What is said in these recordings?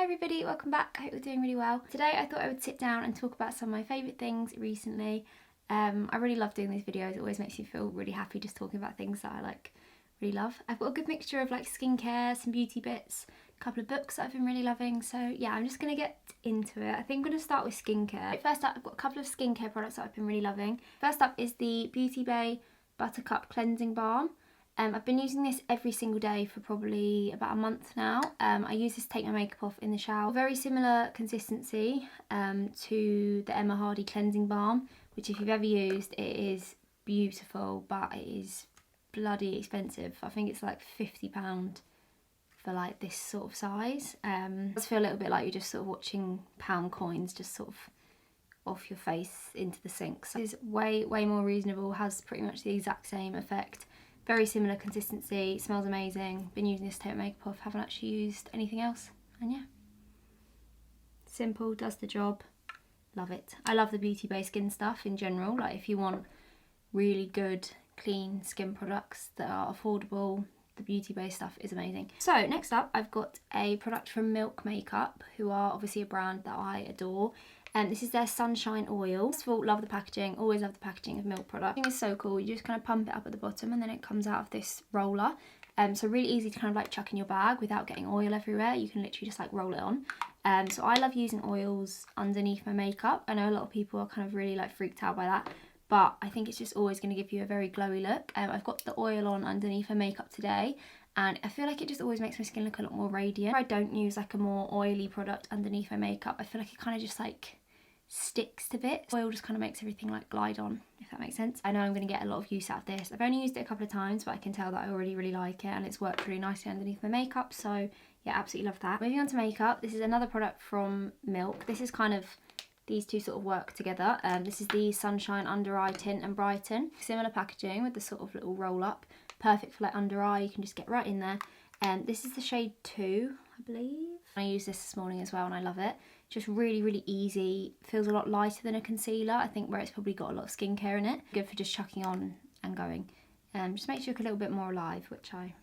everybody, welcome back. I hope you're doing really well. Today I thought I would sit down and talk about some of my favourite things recently. I really love doing these videos. It always makes me feel really happy just talking about things that I really love. I've got a good mixture of skincare, some beauty bits, a couple of books that I've been really loving. So yeah, I'm just going to get into it. I think I'm going to start with skincare. First up, I've got a couple of skincare products that I've been really loving. First up is the Beauty Bay Buttercup Cleansing Balm. I've been using this every single day for probably about a month now. I use this to take my makeup off in the shower. Very similar consistency to the Emma Hardy Cleansing Balm, which if you've ever used, it is beautiful, but it is bloody expensive. I think it's like £50 for this sort of size. It does feel a little bit like you're just sort of watching pound coins just sort of off your face into the sink. So it's way more reasonable, has pretty much the exact same effect. Very similar consistency, smells amazing. Been using this to take my makeup off, haven't actually used anything else. And yeah, simple, does the job, love it. I love the Beauty Bay Skin stuff in general. If you want really good, clean skin products that are affordable, the Beauty Bay stuff is amazing. So next up, I've got a product from Milk Makeup, who are obviously a brand that I adore. This is their Sunshine Oil. First of all, love the packaging, always love the packaging of Milk product. I think it's so cool. You just kind of pump it up at the bottom and then it comes out of this roller. So really easy to kind of chuck in your bag without getting oil everywhere. You can literally just roll it on. So I love using oils underneath my makeup. I know a lot of people are kind of really freaked out by that, but I think it's just always going to give you a very glowy look. I've got the oil on underneath my makeup today, and I feel like it just always makes my skin look a lot more radiant. If I don't use a more oily product underneath my makeup, I feel like it kind of just sticks to bits. Oil just kind of makes everything glide on, if that makes sense. I know I'm going to get a lot of use out of this. I've only used it a couple of times, but I can tell that I already really like it, and it's worked really nicely underneath my makeup. So yeah, absolutely love that. Moving on to makeup, this is another product from Milk. This is kind of, these two sort of work together. This is the Sunshine Under Eye Tint and Brighton. Similar packaging with the sort of little roll up. Perfect for under eye, you can just get right in there. This is the shade 2, I believe. I used this morning as well and I love it. Just really easy, feels a lot lighter than a concealer, I think, where it's probably got a lot of skincare in it. Good for just chucking on and going. Just makes you look a little bit more alive, which I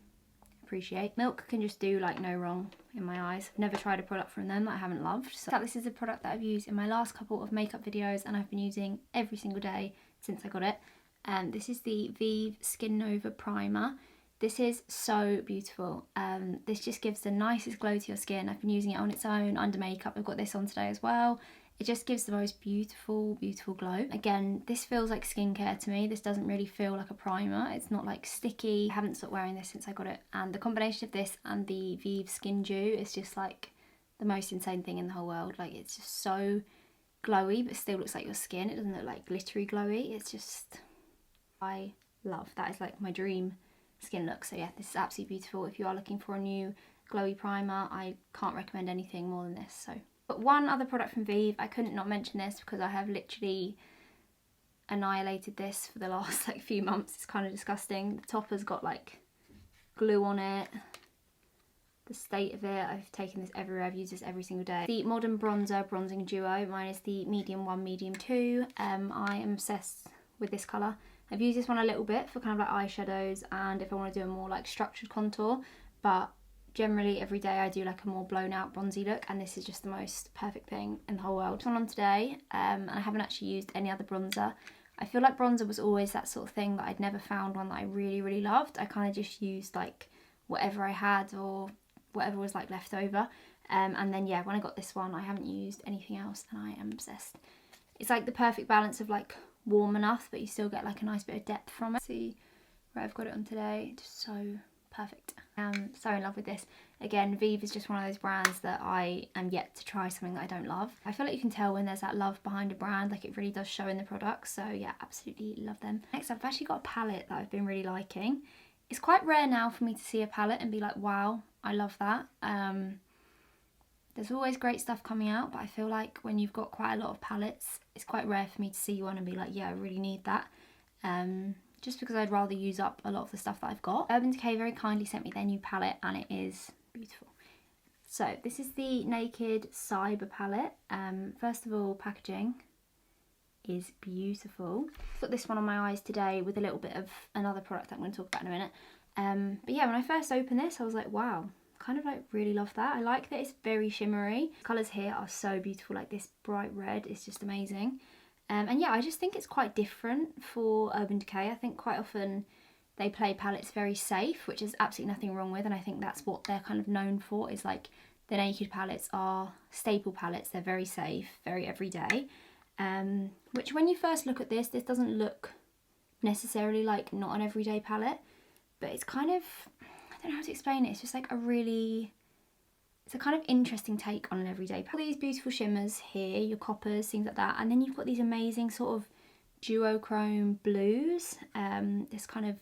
appreciate. Milk can just do no wrong in my eyes. I've never tried a product from them that I haven't loved. So this is a product that I've used in my last couple of makeup videos and I've been using every single day since I got it. This is the Vive Skin Nova Primer. This is so beautiful. This just gives the nicest glow to your skin. I've been using it on its own under makeup. I've got this on today as well. It just gives the most beautiful glow. Again, this feels like skincare to me. This doesn't really feel like a primer. It's not sticky. I haven't stopped wearing this since I got it. And the combination of this and the Vive Skin Dew is just the most insane thing in the whole world. It's just so glowy, but still looks like your skin. It doesn't look glittery glowy. It's just, I love. That is my dream skin look. So yeah, this is absolutely beautiful. If you are looking for a new glowy primer, I can't recommend anything more than this. So, but one other product from Vive, I couldn't not mention this because I have literally annihilated this for the last few months. It's kind of disgusting. The top has got glue on it. The state of it, I've taken this everywhere. I've used this every single day. The Modern Bronzer Bronzing Duo. Mine is the medium 1, medium 2. I am obsessed with this colour. I've used this one a little bit for kind of eyeshadows and if I want to do a more structured contour, but generally every day I do a more blown out bronzy look, and this is just the most perfect thing in the whole world. This one on today, and I haven't actually used any other bronzer. I feel like bronzer was always that sort of thing that I'd never found one that I really loved. I kind of just used whatever I had or whatever was left over, and then yeah, when I got this one I haven't used anything else and I am obsessed. It's the perfect balance of warm enough but you still get a nice bit of depth from it. See where I've got it on today, just so perfect. So in love with this. Again, Vive is just one of those brands that I am yet to try something that I don't love. I feel like you can tell when there's that love behind a brand, it really does show in the products. So yeah, absolutely love them. Next up, I've actually got a palette that I've been really liking. It's quite rare now for me to see a palette and be wow, I love that. There's always great stuff coming out, but I feel like when you've got quite a lot of palettes, it's quite rare for me to see one and be yeah, I really need that. Just because I'd rather use up a lot of the stuff that I've got. Urban Decay very kindly sent me their new palette and it is beautiful. So this is the Naked Cyber palette. First of all, packaging is beautiful. I've got this one on my eyes today with a little bit of another product that I'm going to talk about in a minute. But yeah, when I first opened this, I was wow, kind of like really love that. I like that it's very shimmery. Colours here are so beautiful, like this bright red is just amazing. And yeah, I just think it's quite different for Urban Decay. I think quite often they play palettes very safe, which is absolutely nothing wrong with, and I think that's what they're kind of known for, is like the Naked palettes are staple palettes. They're very safe, very everyday. Which when you first look at this doesn't look necessarily like not an everyday palette, but it's kind of, I don't know how to explain it, it's just like it's a kind of interesting take on an everyday palette. All these beautiful shimmers here, your coppers, things like that, and then you've got these amazing sort of duochrome blues, this kind of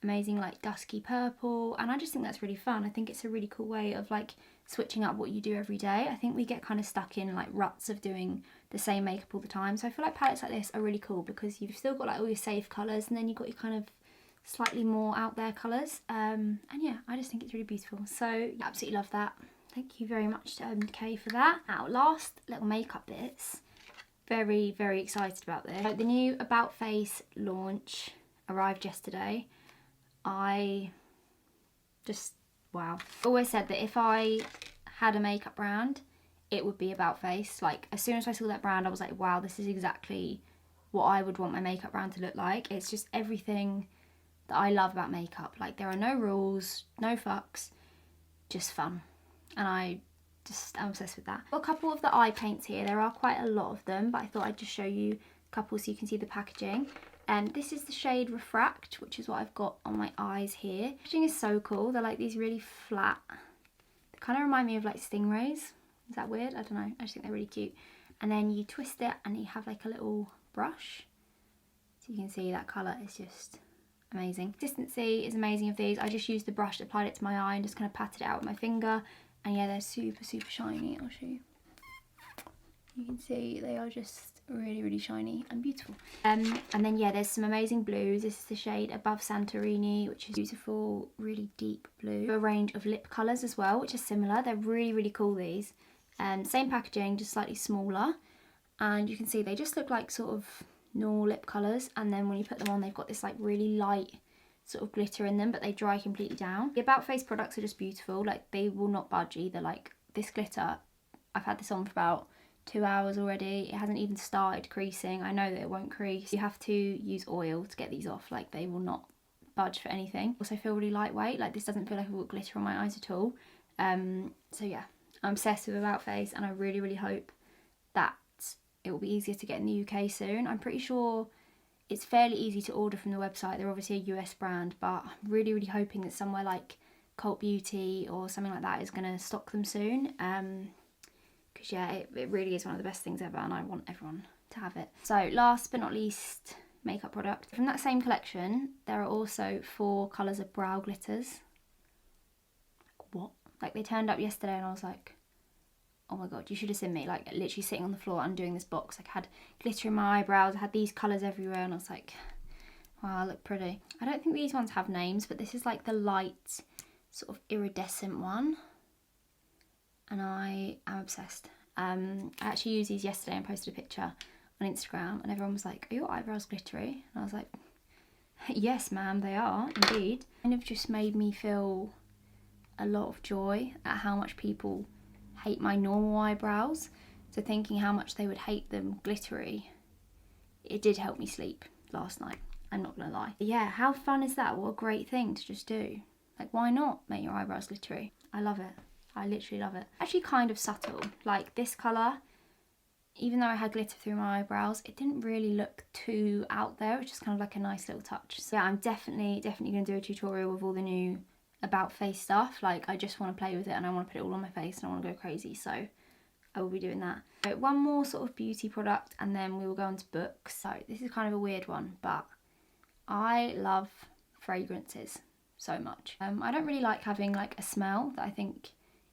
amazing like dusky purple, and I just think that's really fun. I think it's a really cool way of like switching up what you do every day. I think we get kind of stuck in like ruts of doing the same makeup all the time, so I feel like palettes like this are really cool because you've still got like all your safe colours, and then you've got your kind of slightly more out there colours, and yeah, I just think it's really beautiful. So absolutely love that. Thank you very much to Urban Decay for that. Now, last little makeup bits. Very, very excited about this. The new About Face launch arrived yesterday. I just, wow. I always said that if I had a makeup brand, it would be About Face. Like, as soon as I saw that brand, I was like, wow, this is exactly what I would want my makeup brand to look like. It's just everything that I love about makeup. Like, there are no rules, no fucks, just fun. And I'm obsessed with that. Got a couple of the eye paints here. There are quite a lot of them, but I thought I'd just show you a couple so you can see the packaging. This is the shade Refract, which is what I've got on my eyes here. The packaging is so cool. They're like these really flat, they kind of remind me of like stingrays. Is that weird? I don't know. I just think they're really cute. And then you twist it and you have like a little brush. So you can see that colour is just amazing. Consistency is amazing of these. I just used the brush, applied it to my eye and just kind of patted it out with my finger. And yeah, they're super, super shiny. I'll show you. You can see they are just really, really shiny and beautiful. And then yeah, there's some amazing blues. This is the shade Above Santorini, which is beautiful, really deep blue. A range of lip colours as well, which is similar. They're really, really cool, these. Same packaging, just slightly smaller. And you can see they just look like sort of normal lip colours. And then when you put them on, they've got this like really light sort of glitter in them, but they dry completely down. The About Face products are just beautiful. Like, they will not budge either. Like, this glitter, I've had this on for about 2 hours already. It hasn't even started creasing. I know that it won't crease. You have to use oil to get these off. Like, they will not budge for anything. Also feel really lightweight. Like, this doesn't feel like I've got glitter on my eyes at all. So yeah, I'm obsessed with About Face, and I really, really hope that it will be easier to get in the UK soon. I'm pretty sure it's fairly easy to order from the website. They're obviously a US brand, but I'm really, really hoping that somewhere like Cult Beauty or something like that is going to stock them soon. Because yeah, it really is one of the best things ever, and I want everyone to have it. So last but not least, makeup product. From that same collection, there are also 4 colours of brow glitters. What? Like, they turned up yesterday and I was like, oh my god, you should have seen me, like, literally sitting on the floor undoing this box. Like, I had glitter in my eyebrows, I had these colours everywhere, and I was like, wow, I look pretty. I don't think these ones have names, but this is like the light, sort of iridescent one. And I am obsessed. I actually used these yesterday and posted a picture on Instagram, and everyone was like, are your eyebrows glittery? And I was like, yes ma'am, they are, indeed. Kind of just made me feel a lot of joy at how much people hate my normal eyebrows. So thinking how much they would hate them glittery, it did help me sleep last night, I'm not gonna lie. But yeah, how fun is that? What a great thing to just do. Like, why not make your eyebrows glittery? I love it. I literally love it. Actually kind of subtle. Like, this colour, even though I had glitter through my eyebrows, it didn't really look too out there. It's just kind of like a nice little touch. So yeah, I'm definitely going to do a tutorial with all the new About Face stuff. Like, I just want to play with it and I want to put it all on my face and I want to go crazy. So I will be doing that. So one more sort of beauty product and then we will go on to books. So this is kind of a weird one, but I love fragrances so much. I don't really like having like a smell that I think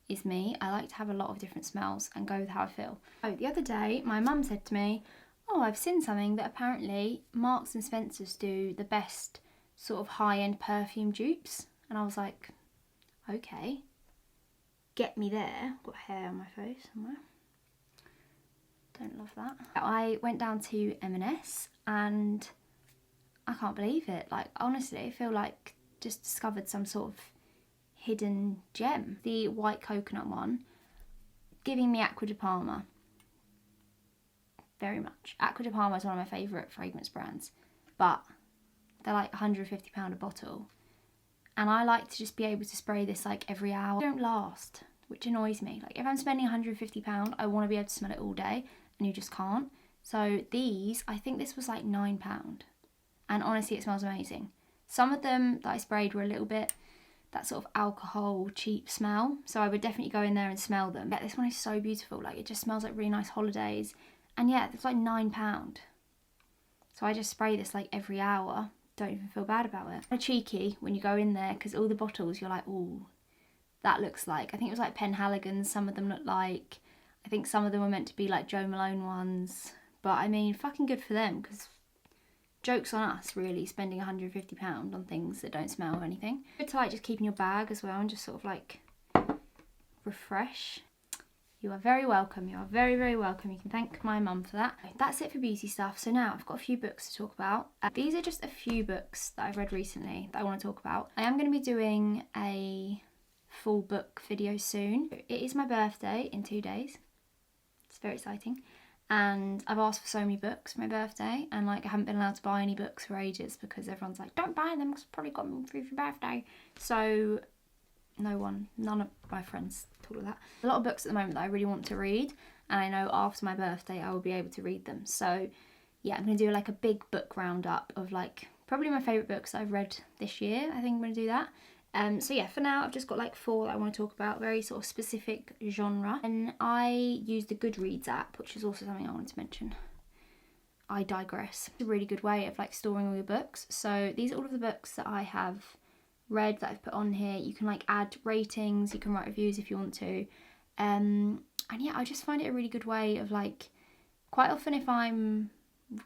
is me. I like to have a lot of different smells and go with how I feel. So the other day my mum said to me, oh, I've seen something that apparently Marks and Spencer's do the best sort of high-end perfume dupes. And I was like, okay, get me there. Got hair on my face somewhere. Don't love that. I went down to M&S and I can't believe it. Like, honestly, I feel like just discovered some sort of hidden gem. The white coconut one, giving me Acqua di Parma. Very much. Acqua di Parma is one of my favourite fragrance brands, but they're like £150 a bottle. And I like to just be able to spray this like every hour. They don't last, which annoys me. Like if I'm spending £150, I want to be able to smell it all day, and you just can't. So these, I think this was like £9. And honestly, it smells amazing. Some of them that I sprayed were a little bit that sort of alcohol cheap smell, so I would definitely go in there and smell them. But this one is so beautiful. Like it just smells like really nice holidays. And yeah, it's like £9. So I just spray this like every hour. Don't even feel bad about it. Kind of cheeky when you go in there, because all the bottles you're like, oh, that looks like, I think it was like Penhaligon's, some of them look like, I think some of them were meant to be like Jo Malone ones. But I mean, fucking good for them, because joke's on us really spending £150 on things that don't smell or anything. Good to like just keep in your bag as well and just sort of like refresh. You are very welcome. You are very, very welcome. You can thank my mum for that. That's it for beauty stuff. So now I've got a few books to talk about. These are just a few books that I've read recently that I want to talk about. I am going to be doing a full book video soon. It is my birthday in 2 days. It's very exciting. And I've asked for so many books for my birthday, and like I haven't been allowed to buy any books for ages because everyone's like, don't buy them because I've probably got them for your birthday. So none of my friends talk like that. A lot of books at the moment that I really want to read, and I know after my birthday I will be able to read them. So yeah, I'm going to do like a big book roundup of like probably my favourite books that I've read this year. I think I'm going to do that. So yeah, for now I've just got like 4 that I want to talk about, very sort of specific genre. And I use the Goodreads app, which is also something I wanted to mention. I digress. It's a really good way of like storing all your books. So these are all of the books that I have read that I've put on here. You can like add ratings, you can write reviews if you want to. And yeah, I just find it a really good way of like, quite often if I'm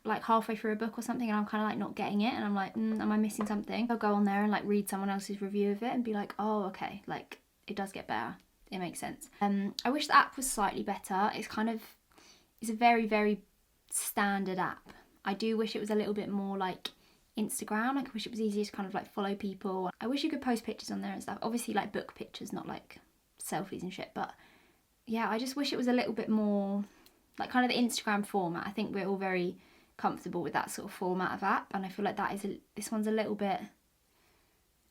like halfway through a book or something and I'm kind of like not getting it and I'm like, am I missing something? I'll go on there and like read someone else's review of it and be like, oh, okay, like it does get better. It makes sense. I wish the app was slightly better. It's a very, very standard app. I do wish it was a little bit more like Instagram. Like I wish it was easier to kind of like follow people. I wish you could post pictures on there and stuff. Obviously like book pictures, not like selfies and shit. But yeah, I just wish it was a little bit more like kind of the Instagram format. I think we're all very comfortable with that sort of format of app, and I feel like this one's a little bit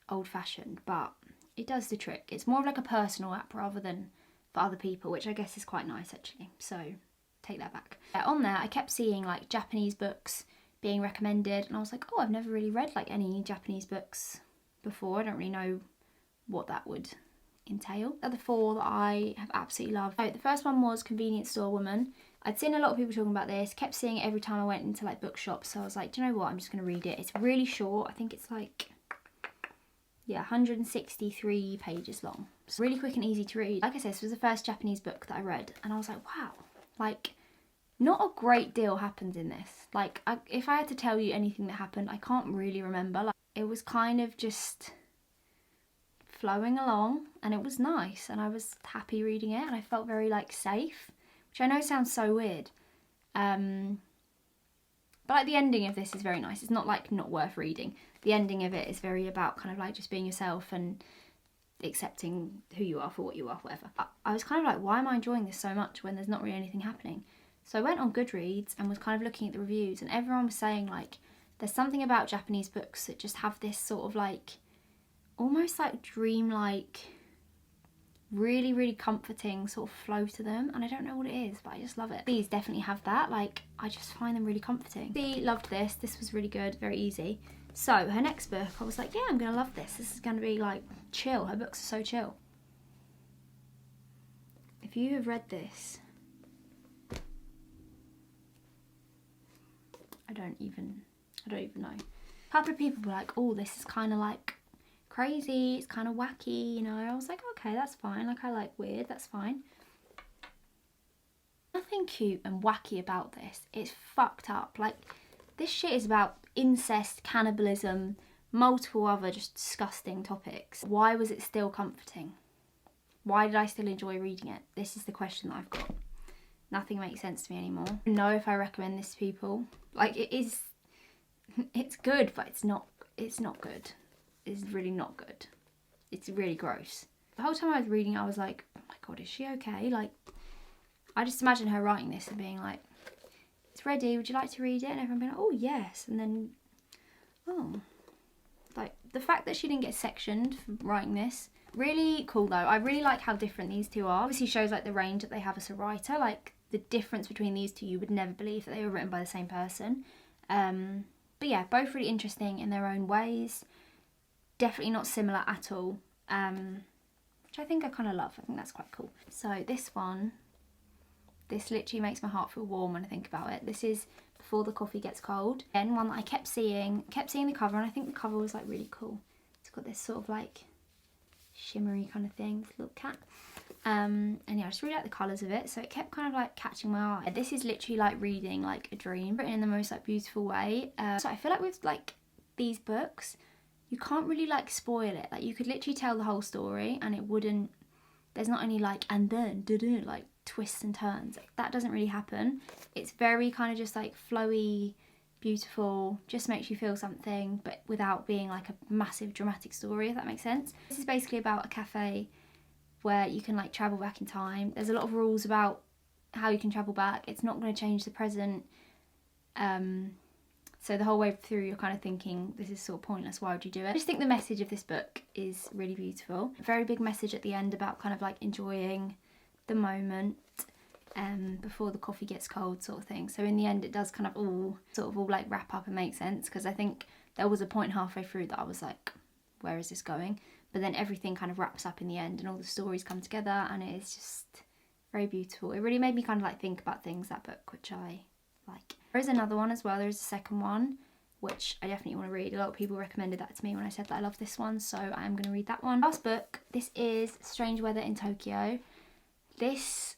old-fashioned, but it does the trick. It's more of like a personal app rather than for other people, which I guess is quite nice actually, so take that back. On there I kept seeing like Japanese books being recommended, and I was like, oh, I've never really read like any Japanese books before. I don't really know what that would entail. The other 4 that I have absolutely loved. So the first one was Convenience Store Woman. I'd seen a lot of people talking about this, kept seeing it every time I went into like bookshops, so I was like, do you know what, I'm just going to read it. It's really short. I think it's like, yeah, 163 pages long. It's really quick and easy to read. Like I said, this was the first Japanese book that I read, and I was like, wow, like not a great deal happens in this. Like if I had to tell you anything that happened, I can't really remember. Like it was kind of just flowing along, and it was nice, and I was happy reading it, and I felt very like safe. Which I know sounds so weird, but like the ending of this is very nice. It's not like not worth reading. The ending of it is very about kind of like just being yourself and accepting who you are for what you are, whatever. I was kind of like, why am I enjoying this so much when there's not really anything happening? So I went on Goodreads and was kind of looking at the reviews, and everyone was saying like, there's something about Japanese books that just have this sort of like, almost like dreamlike, really, really comforting sort of flow to them, and I don't know what it is, but I just love it. These definitely have that. Like I just find them really comforting. She loved this. This was really good, very easy. So her next book, I was like, yeah, I'm gonna love this. This is gonna be like chill. Her books are so chill. If you have read this, I don't even know. A couple of people were like, oh, this is kind of like crazy, it's kind of wacky, you know. I was like, okay, that's fine. Like I like weird, that's fine. Nothing cute and wacky about this. It's fucked up. Like this shit is about incest, cannibalism, multiple other just disgusting topics. Why was it still comforting? Why did I still enjoy reading it? This is the question that I've got. Nothing makes sense to me anymore. I don't know if I recommend this to people. Like it's good, but it's not good. It's really not good. it's really gross. The whole time I was reading, I was like, oh my god, is she okay? Like, I just imagine her writing this and being like, it's ready, would you like to read it? And everyone being like, oh yes, and then, oh. Like, the fact that she didn't get sectioned for writing this, really cool though. I really like how different these two are. Obviously shows like the range that they have as a writer, like the difference between these two, you would never believe that they were written by the same person. But yeah, both really interesting in their own ways. Definitely not similar at all, which I think I kind of love. I think that's quite cool. So this one, this literally makes my heart feel warm when I think about it. This is Before the Coffee Gets Cold. Again, one that I kept seeing the cover, and I think the cover was like really cool. It's got this sort of like shimmery kind of thing, this little cat. And yeah, I just really like the colours of it, so it kept kind of like catching my eye. This is literally like reading like a dream, written in the most like beautiful way. So I feel like with like these books, you can't really like spoil it. Like you could literally tell the whole story and it wouldn't, there's not any like and then like twists and turns. Like, that doesn't really happen. It's very kind of just like flowy, beautiful, just makes you feel something, but without being like a massive dramatic story, if that makes sense. This is basically about a cafe where you can like travel back in time. There's a lot of rules about how you can travel back. It's not going to change the present. So the whole way through you're kind of thinking, this is sort of pointless, why would you do it? I just think the message of this book is really beautiful. A very big message at the end about kind of like enjoying the moment before the coffee gets cold, sort of thing. So in the end it does kind of all like wrap up and make sense, because I think there was a point halfway through that I was like, where is this going? But then everything kind of wraps up in the end and all the stories come together, and it is just very beautiful. It really made me kind of like think about things, that book, which I like. There is another one as well, there is a second one, which I definitely want to read. A lot of people recommended that to me when I said that I love this one, so I am going to read that one. Last book, this is Strange Weather in Tokyo. This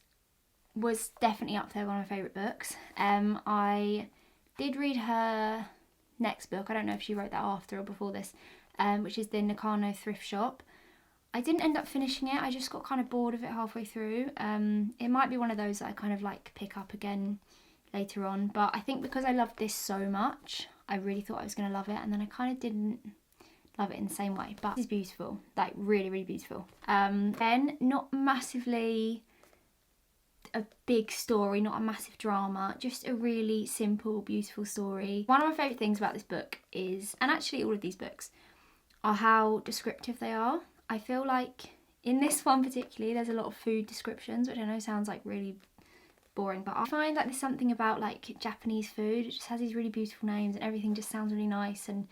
was definitely up there, one of my favourite books. I did read her next book, I don't know if she wrote that after or before this, which is the Nakano Thrift Shop. I didn't end up finishing it, I just got kind of bored of it halfway through. It might be one of those that I kind of like pick up again later on, but I think because I loved this so much, I really thought I was going to love it, and then I kind of didn't love it in the same way. But it's beautiful, like really, really beautiful. Then not massively a big story, not a massive drama, just a really simple, beautiful story. One of my favourite things about this book is, and actually all of these books, are how descriptive they are. I feel like in this one particularly, there's a lot of food descriptions, which I know sounds like really boring, but I find like there's something about like Japanese food, it just has these really beautiful names and everything just sounds really nice, and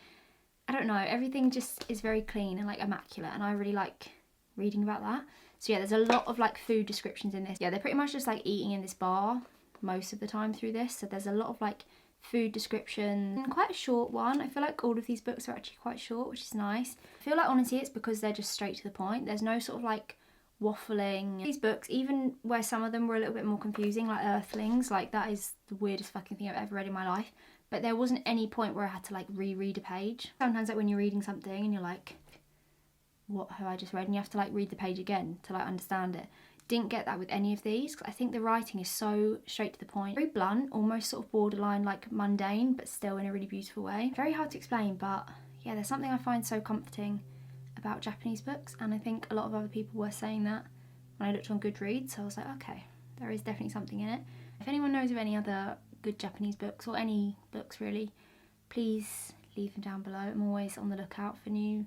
I don't know, everything just is very clean and like immaculate, and I really like reading about that. So yeah, there's a lot of like food descriptions in this. Yeah, they're pretty much just like eating in this bar most of the time through this, so there's a lot of like food descriptions. And quite a short one. I feel like all of these books are actually quite short, which is nice. I feel like honestly it's because they're just straight to the point. There's no sort of like waffling. These books, even where some of them were a little bit more confusing, like Earthlings, like that is the weirdest fucking thing I've ever read in my life, but there wasn't any point where I had to like reread a page. Sometimes like when you're reading something and you're like, what have I just read, and you have to like read the page again to like understand it. Didn't get that with any of these, because I think the writing is so straight to the point, very blunt, almost sort of borderline like mundane, but still in a really beautiful way. Very hard to explain, but yeah, there's something I find so comforting about Japanese books, and I think a lot of other people were saying that when I looked on Goodreads, so I was like, okay, there is definitely something in it. If anyone knows of any other good Japanese books, or any books really, please leave them down below. I'm always on the lookout for new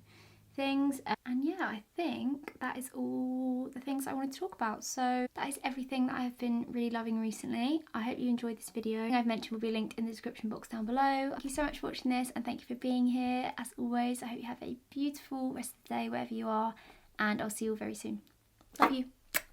things. And yeah, I think that is all the things I wanted to talk about. So that is everything that I've been really loving recently. I hope you enjoyed this video. Everything I've mentioned will be linked in the description box down below. Thank you so much for watching this, and thank you for being here. As always, I hope you have a beautiful rest of the day wherever you are, and I'll see you all very soon. Love you.